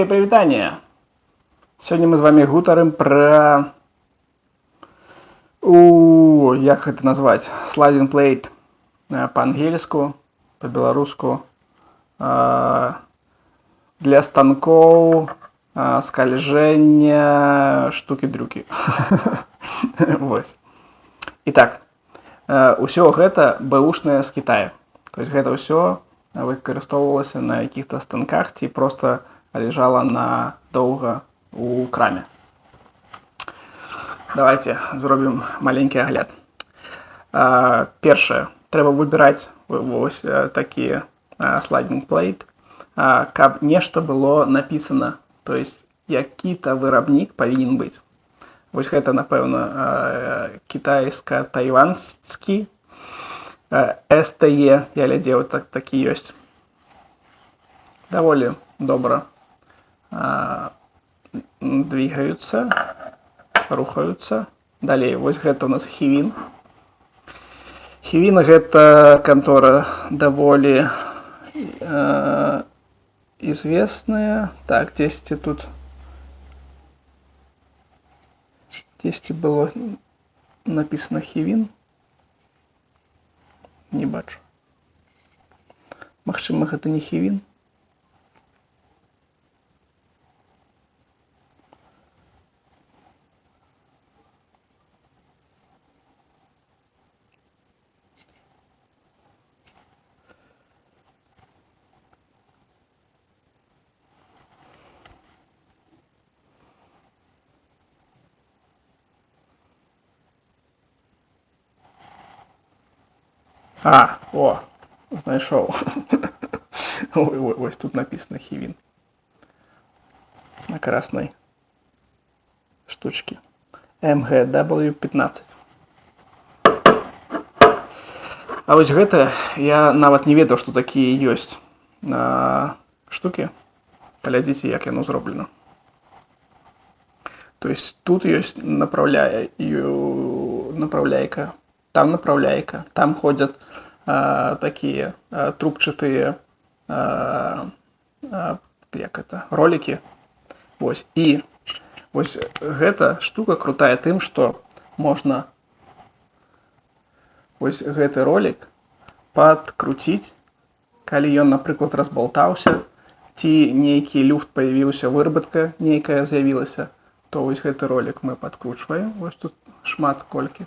Эй, прывітанне! Сёння мы з вамі гутарым пра... як гэта назваць? Sliding plate па-ангельску, па-беларуску. Для станкоў, скальжэння, штукі-дрюкі. Вось. І так, усё гэта бэушнае з Китая. То есть гэта ўсё выкарыстоўвалася на якіх-то станках ці проста ляжала надоўга у краме. Давайте зробім маленькі агляд. Першае, трэба выбіраць вось такі sliding plate, каб нешта было напісана, то есть які-то вырабнік павінен быць. Вось гэта, напэўна, кітайска-тайванскі STE, я глядзеў, такі ёсць. Даволі добра двигаются, рухаются. Далей, вось гэта у нас Хівін. Хівін гэта кантора даволі известная. Так, дзесьці тут дзесьці было написано Хівін. Не бачу. Магчыма, гэта не Хівін. Знайшоў. Ось тут написано Хівін. На краснай штучке. MGW15. А вось гэта, я нават не ведаў, што такія ёсць штукі. Паглядзіце, як яно зроблена. То есть тут ёсць направляйка, там направляйка, там ходят такие трубчатые ролики. Вось. І вось гэта штука крутая тым, што можна вось гэты ролик падкруціць, калі ён, напрыклад, разбалтаўся, ці нейкі люфт паявіўся, выработка нейкая з'явілася, то вось гэты ролик мы падкручваем, вось тут шмат колькі.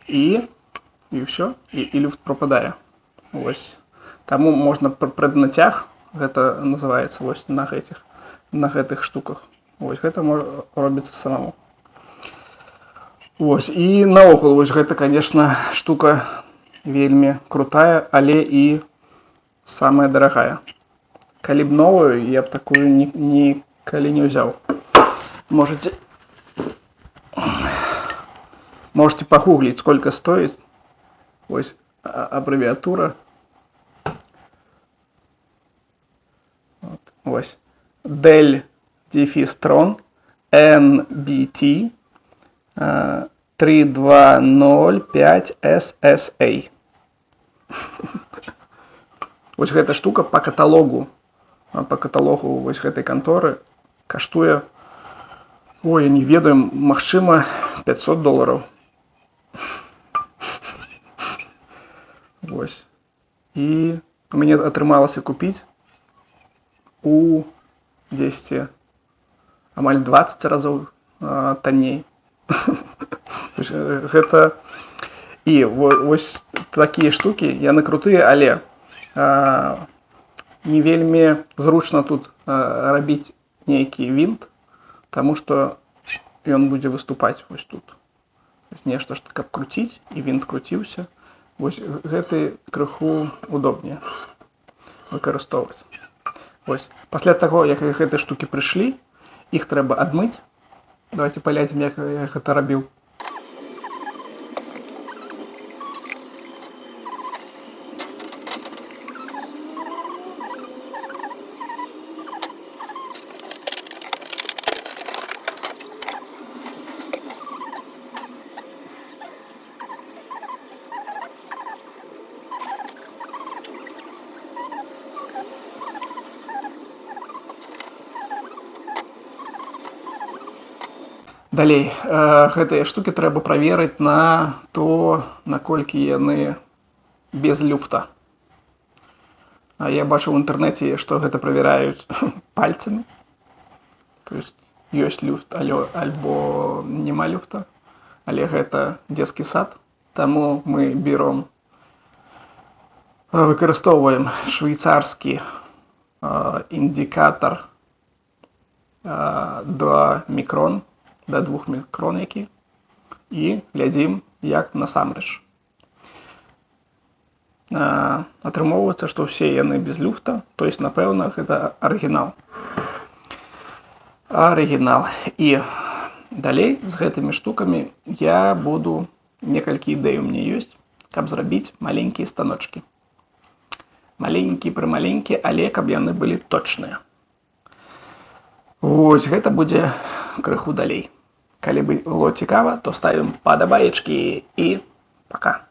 І ўсё, і люфт пропадае. Вось. Таму можна прыднацяг, гэта называецца вось на гэтых штуках. Вось гэта робіцца самому. Вось. І наогул, вось гэта, конечно, штука вельмі крутая, але і самая дарагая. Калі б новую, я б такую нікалі не ўзяў. Можете погуглить, сколько стоит. Ось аббревиатура. Ось. Del-Tron NBT 3205 SSA. Ось гэта штука по каталогу вось гэтай канторы каштуе, я не ведаю, магчыма, $500. Вось. І у мяне атрымалася купіць у 10, амаль 20 разоў танней. Гэта і вось такія штукі, яны крутыя, але не вельмі зручна тут рабіць нейкі вінт, таму што ён будзе выступаць вось тут. Нешта, каб круціць, і вінт круціўся. Вось гэты крыху удобнее выкарыстоўваць. Вось. Пасля таго, як гэтыя штукі прыйшлі, іх трэба адмыць. Давайте паглядзім, як я гэта рабіў. Далей, гэтыя штукі трэба праверыць на то, наколькі яны без люфта. Я бачу ў інтэрнэце, што гэта правяраюць пальцамі. То есть ёсць люфт, альбо няма люфта. Але гэта дзецкі сад. Таму мы выкарыстоўваем швейцарскі індикатор 2 мікрон, да 2 мікрон які, і глядзім, як насамрэч. Атрымоўваецца, што ўсе яны без люфта, то есть, напэўна, гэта арыгінал. І далей з гэтымі штукамі я буду, некалькі ідэй у мяне ёсць, каб зрабіць маленькія станочкі. Маленькія, але каб яны былі точныя. Вось, гэта будзе крыху далей. Калі было цікава, то ставім падабаечкі і пока.